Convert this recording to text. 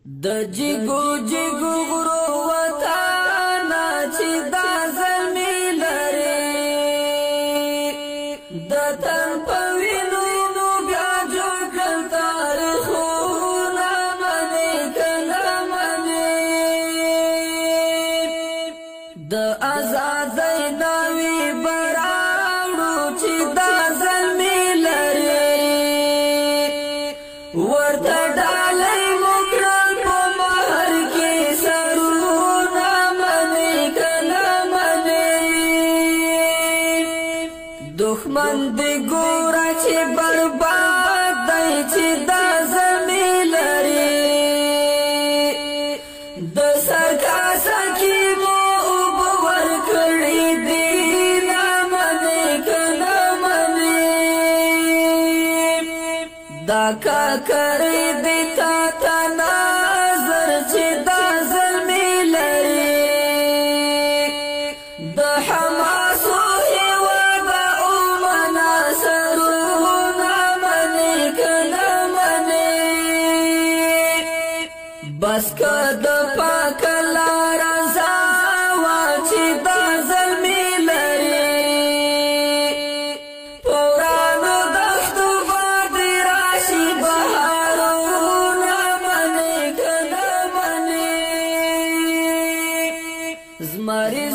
د جګو جګو غرو وطن چې دا زلمی لري د تن په وینو نو بیا جوړ کړ تاریخونه منې کله منې د آزادۍ ناوې براوړو چې دا زلمی لري ورته ډالۍ دښمن دی ګوره چې برباد دی چې دا زمي لري د سر کاسه کې مو اوبه ورکړې دي نه منې که نه منې دا کاکرې دی تا ته نظر چې دا زلمي لري د حماسو بس که د پاک لار زاوا چې دا زلمی لري پورانو دښتو باندې راشي بهارونه منې که نه منې زمري